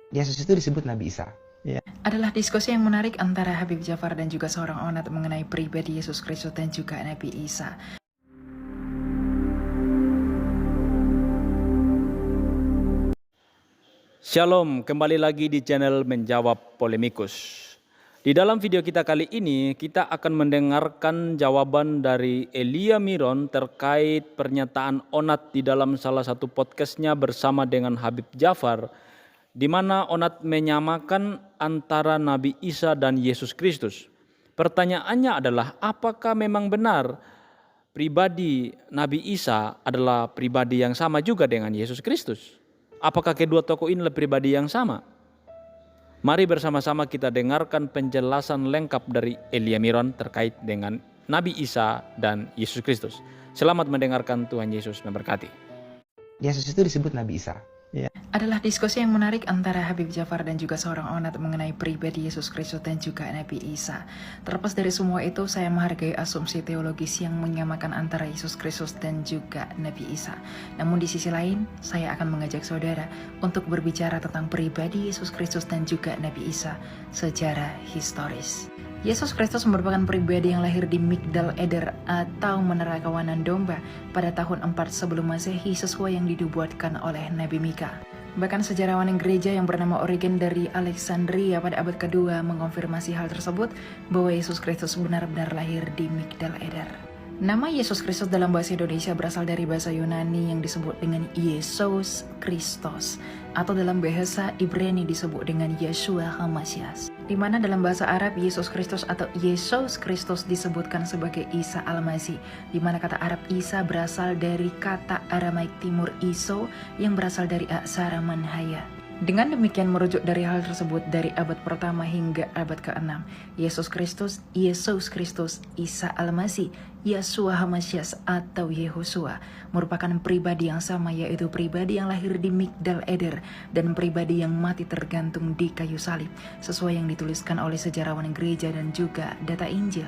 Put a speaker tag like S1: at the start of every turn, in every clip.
S1: Yesus itu disebut Nabi Isa. Ya.
S2: Adalah diskusi yang menarik antara Habib Jafar dan juga seorang onat mengenai pribadi Yesus Kristus dan juga Nabi Isa.
S3: Shalom, kembali lagi di channel Menjawab Polemikus. Di dalam video kita kali ini, kita akan mendengarkan jawaban dari Elia Miron terkait pernyataan Onat di dalam salah satu podcastnya bersama dengan Habib Jafar, di mana Onat menyamakan antara Nabi Isa dan Yesus Kristus. Pertanyaannya adalah, apakah memang benar pribadi Nabi Isa adalah pribadi yang sama juga dengan Yesus Kristus? Apakah kedua tokoh ini adalah pribadi yang sama? Mari bersama-sama kita dengarkan penjelasan lengkap dari Elia Miron terkait dengan Nabi Isa dan Yesus Kristus. Selamat mendengarkan, Tuhan Yesus memberkati.
S1: Yesus itu disebut Nabi Isa. Ya.
S2: Adalah diskusi yang menarik antara Habib Jafar dan juga seorang onat mengenai pribadi Yesus Kristus dan juga Nabi Isa. Terlepas dari semua itu, saya menghargai asumsi teologis yang menyamakan antara Yesus Kristus dan juga Nabi Isa. Namun di sisi lain, saya akan mengajak saudara untuk berbicara tentang pribadi Yesus Kristus dan juga Nabi Isa secara historis. Yesus Kristus merupakan pribadi yang lahir di Migdal Eder atau Menara Kawanan Domba pada tahun 4 sebelum Masehi sesuai yang dinubuatkan oleh Nabi Mika. Bahkan sejarawan gereja yang bernama Origen dari Alexandria pada abad kedua mengonfirmasi hal tersebut bahwa Yesus Kristus benar-benar lahir di Migdal Eder. Nama Yesus Kristus dalam bahasa Indonesia berasal dari bahasa Yunani yang disebut dengan Yesus Kristus, atau dalam bahasa Ibrani disebut dengan Yeshua HaMashiach, di mana dalam bahasa Arab Yesus Kristus atau Yesus Kristus disebutkan sebagai Isa Al-Masih, di mana kata Arab Isa berasal dari kata Aramaik Timur Iso yang berasal dari aksara Manhaya. Dengan demikian merujuk dari hal tersebut dari abad pertama hingga abad ke-6, Yesus Kristus, Isa Al-Masih, Yeshua HaMashiach atau Yehosua merupakan pribadi yang sama, yaitu pribadi yang lahir di Migdal Eder dan pribadi yang mati tergantung di kayu salib sesuai yang dituliskan oleh sejarawan gereja dan juga data Injil.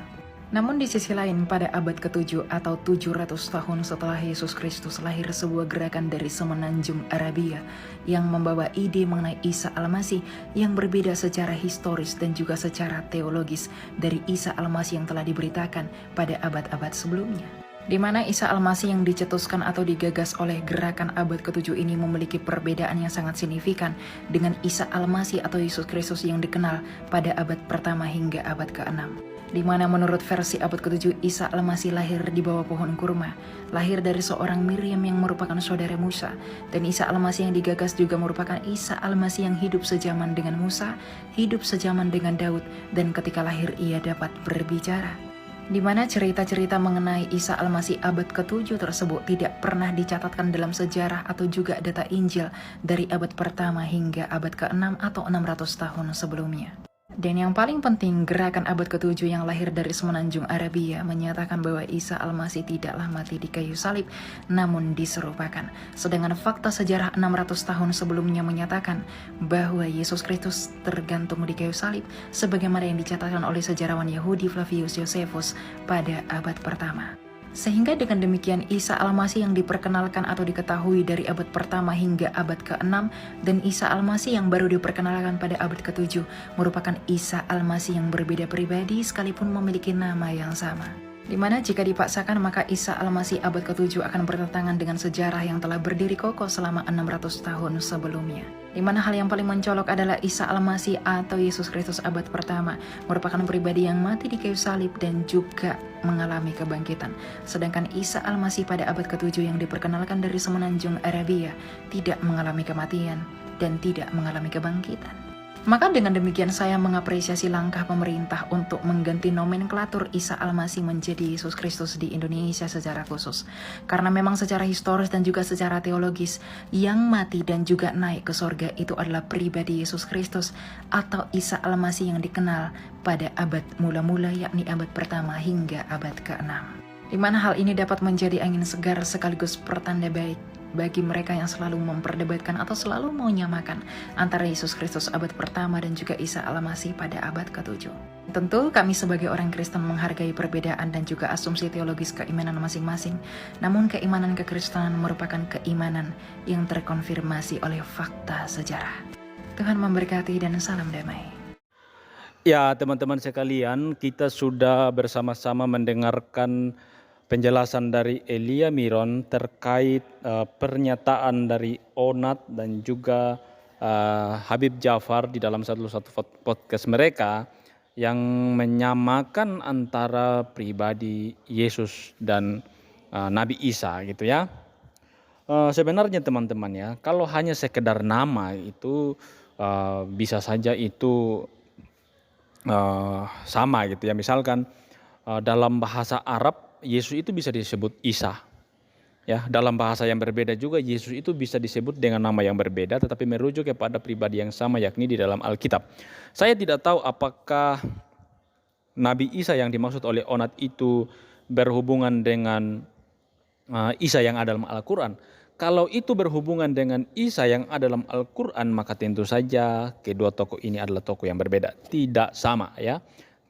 S2: Namun di sisi lain, pada abad ke-7 atau 700 tahun setelah Yesus Kristus lahir sebuah gerakan dari semenanjung Arabia yang membawa ide mengenai Isa Al-Masih yang berbeda secara historis dan juga secara teologis dari Isa Al-Masih yang telah diberitakan pada abad-abad sebelumnya. Di mana Isa Al-Masih yang dicetuskan atau digagas oleh gerakan abad ke-7 ini memiliki perbedaan yang sangat signifikan dengan Isa Al-Masih atau Yesus Kristus yang dikenal pada abad pertama hingga abad ke-6. Di mana menurut versi abad ke-7 Isa Al-Masih lahir di bawah pohon kurma, lahir dari seorang Miriam yang merupakan saudara Musa, dan Isa Al-Masih yang digagas juga merupakan Isa Al-Masih yang hidup sejaman dengan Musa, hidup sejaman dengan Daud, dan ketika lahir ia dapat berbicara. Di mana cerita-cerita mengenai Isa Al-Masih abad ke-7 tersebut tidak pernah dicatatkan dalam sejarah atau juga data Injil dari abad pertama hingga abad ke-6 atau 600 tahun sebelumnya. Dan yang paling penting, gerakan abad ke-7 yang lahir dari semenanjung Arabia menyatakan bahwa Isa Al-Masih tidaklah mati di kayu salib, namun diserupakan. Sedangkan fakta sejarah 600 tahun sebelumnya menyatakan bahwa Yesus Kristus tergantung di kayu salib, sebagaimana yang dicatatkan oleh sejarawan Yahudi Flavius Josephus pada abad pertama. Sehingga dengan demikian Isa Al-Masih yang diperkenalkan atau diketahui dari abad pertama hingga abad ke-6 dan Isa Al-Masih yang baru diperkenalkan pada abad ke-7 merupakan Isa Al-Masih yang berbeda pribadi sekalipun memiliki nama yang sama. Di mana jika dipaksakan maka Isa Al-Masih abad ke-7 akan bertentangan dengan sejarah yang telah berdiri kokoh selama 600 tahun sebelumnya. Di mana hal yang paling mencolok adalah Isa Al-Masih atau Yesus Kristus abad pertama merupakan pribadi yang mati di kayu salib dan juga mengalami kebangkitan. Sedangkan Isa Al-Masih pada abad ke-7 yang diperkenalkan dari semenanjung Arabia tidak mengalami kematian dan tidak mengalami kebangkitan. Maka dengan demikian saya mengapresiasi langkah pemerintah untuk mengganti nomenklatur Isa Al-Masih menjadi Yesus Kristus di Indonesia secara khusus. Karena memang secara historis dan juga secara teologis, yang mati dan juga naik ke sorga itu adalah pribadi Yesus Kristus atau Isa Al-Masih yang dikenal pada abad mula-mula, yakni abad pertama hingga abad ke-6. Di mana hal ini dapat menjadi angin segar sekaligus pertanda baik bagi mereka yang selalu memperdebatkan atau selalu menyamakan antara Yesus Kristus abad pertama dan juga Isa Al-Masih pada abad ke-7. Tentu kami sebagai orang Kristen menghargai perbedaan dan juga asumsi teologis keimanan masing-masing, namun keimanan kekristenan merupakan keimanan yang terkonfirmasi oleh fakta sejarah. Tuhan memberkati dan salam damai.
S3: Ya, teman-teman sekalian, kita sudah bersama-sama mendengarkan penjelasan dari Elia Miron terkait pernyataan dari Onat dan juga Habib Jafar di dalam satu podcast mereka yang menyamakan antara pribadi Yesus dan Nabi Isa gitu ya. Sebenarnya teman-teman ya, kalau hanya sekedar nama itu bisa saja itu sama gitu ya. Misalkan dalam bahasa Arab Yesus itu bisa disebut Isa. Ya, dalam bahasa yang berbeda juga Yesus itu bisa disebut dengan nama yang berbeda tetapi merujuk kepada pribadi yang sama yakni di dalam Alkitab. Saya tidak tahu apakah Nabi Isa yang dimaksud oleh Onat itu berhubungan dengan Isa yang ada dalam Al-Quran. Kalau itu berhubungan dengan Isa yang ada dalam Al-Quran, maka tentu saja kedua tokoh ini adalah tokoh yang berbeda. Tidak sama ya.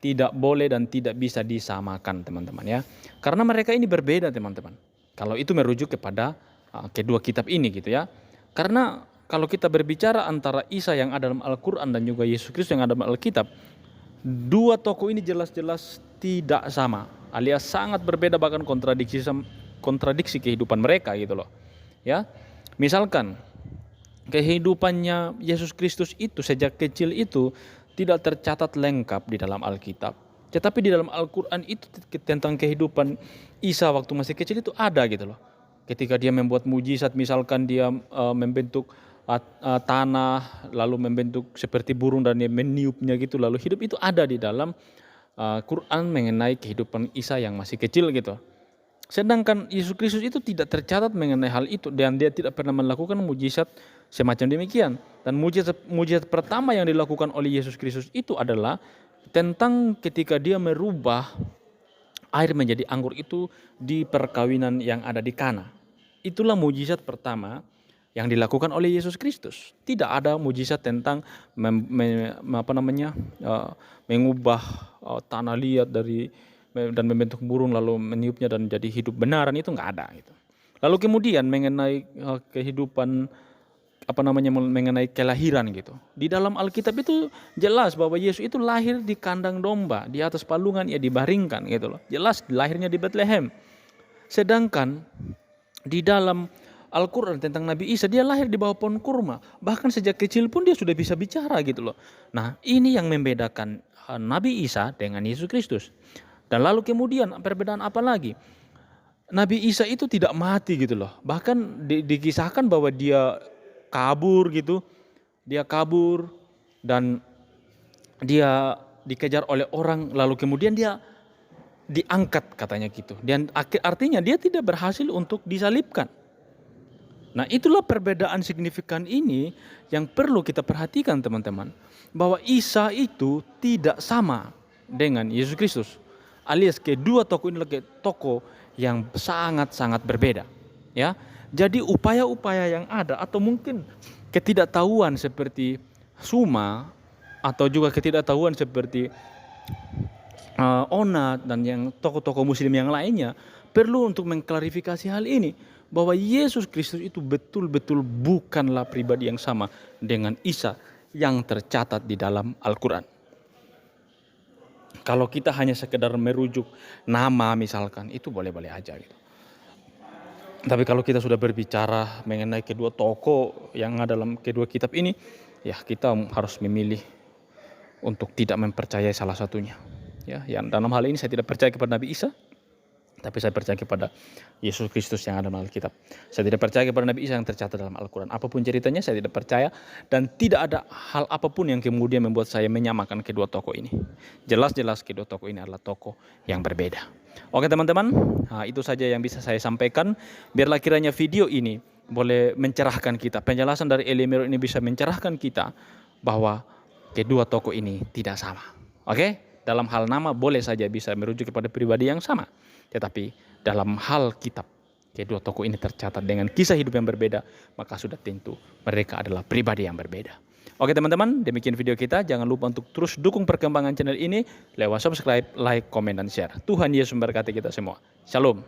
S3: Tidak boleh dan tidak bisa disamakan teman-teman ya. Karena mereka ini berbeda teman-teman. Kalau itu merujuk kepada kedua kitab ini gitu ya. Karena kalau kita berbicara antara Isa yang ada dalam Al-Quran dan juga Yesus Kristus yang ada dalam Alkitab, dua tokoh ini jelas-jelas tidak sama. Alias sangat berbeda bahkan kontradiksi kehidupan mereka gitu loh. Ya, misalkan kehidupannya Yesus Kristus itu sejak kecil itu tidak tercatat lengkap di dalam Alkitab. Tetapi di dalam Al-Quran itu tentang kehidupan Isa waktu masih kecil itu ada gitu loh. Ketika dia membuat mujizat, misalkan dia membentuk tanah lalu membentuk seperti burung dan dia meniupnya gitu, lalu hidup itu ada di dalam Quran mengenai kehidupan Isa yang masih kecil gitu. Sedangkan Yesus Kristus itu tidak tercatat mengenai hal itu dan dia tidak pernah melakukan mujizat semacam demikian. Dan mujizat pertama yang dilakukan oleh Yesus Kristus itu adalah tentang ketika dia merubah air menjadi anggur itu di perkawinan yang ada di Kana. Itulah mujizat pertama yang dilakukan oleh Yesus Kristus. Tidak ada mujizat tentang mengubah tanah liat dan membentuk burung lalu meniupnya dan jadi hidup benaran, itu nggak ada gitu. Lalu kemudian mengenai kehidupan mengenai kelahiran gitu. Di dalam Alkitab itu jelas bahwa Yesus itu lahir di kandang domba, di atas palungan ia dibaringkan gitu loh. Jelas lahirnya di Bethlehem. Sedangkan di dalam Al-Quran tentang Nabi Isa dia lahir di bawah pohon kurma. Bahkan sejak kecil pun dia sudah bisa bicara gitu loh. Nah, ini yang membedakan Nabi Isa dengan Yesus Kristus. Dan lalu kemudian perbedaan apa lagi? Nabi Isa itu tidak mati gitu loh. Bahkan dikisahkan bahwa dia kabur gitu. Dia kabur dan dia dikejar oleh orang lalu kemudian dia diangkat katanya gitu. Dan artinya dia tidak berhasil untuk disalibkan. Nah, itulah perbedaan signifikan ini yang perlu kita perhatikan teman-teman. Bahwa Isa itu tidak sama dengan Yesus Kristus. Alias kedua tokoh ini adalah tokoh yang sangat-sangat berbeda. Ya, jadi upaya-upaya yang ada atau mungkin ketidaktahuan seperti Suma atau juga ketidaktahuan seperti Onat dan yang tokoh-tokoh Muslim yang lainnya perlu untuk mengklarifikasi hal ini bahwa Yesus Kristus itu betul-betul bukanlah pribadi yang sama dengan Isa yang tercatat di dalam Al-Quran. Kalau kita hanya sekedar merujuk nama misalkan, itu boleh-boleh aja gitu. Tapi kalau kita sudah berbicara mengenai kedua tokoh yang ada dalam kedua kitab ini, ya kita harus memilih untuk tidak mempercayai salah satunya. Ya, yang dalam hal ini saya tidak percaya kepada Nabi Isa, tapi saya percaya kepada Yesus Kristus yang ada dalam Alkitab. Saya tidak percaya kepada Nabi Isa yang tercatat dalam Al-Quran. Apapun ceritanya saya tidak percaya dan tidak ada hal apapun yang kemudian membuat saya menyamakan kedua tokoh ini. Jelas-jelas kedua tokoh ini adalah tokoh yang berbeda. Oke teman-teman, itu saja yang bisa saya sampaikan. Biarlah kiranya video ini boleh mencerahkan kita. Penjelasan dari Elia Miron ini bisa mencerahkan kita bahwa kedua tokoh ini tidak sama. Oke, dalam hal nama boleh saja bisa merujuk kepada pribadi yang sama. Tetapi dalam hal kitab, kedua tokoh ini tercatat dengan kisah hidup yang berbeda, maka sudah tentu mereka adalah pribadi yang berbeda. Oke teman-teman, demikian video kita. Jangan lupa untuk terus dukung perkembangan channel ini lewat subscribe, like, komen, dan share. Tuhan Yesus memberkati kita semua. Shalom.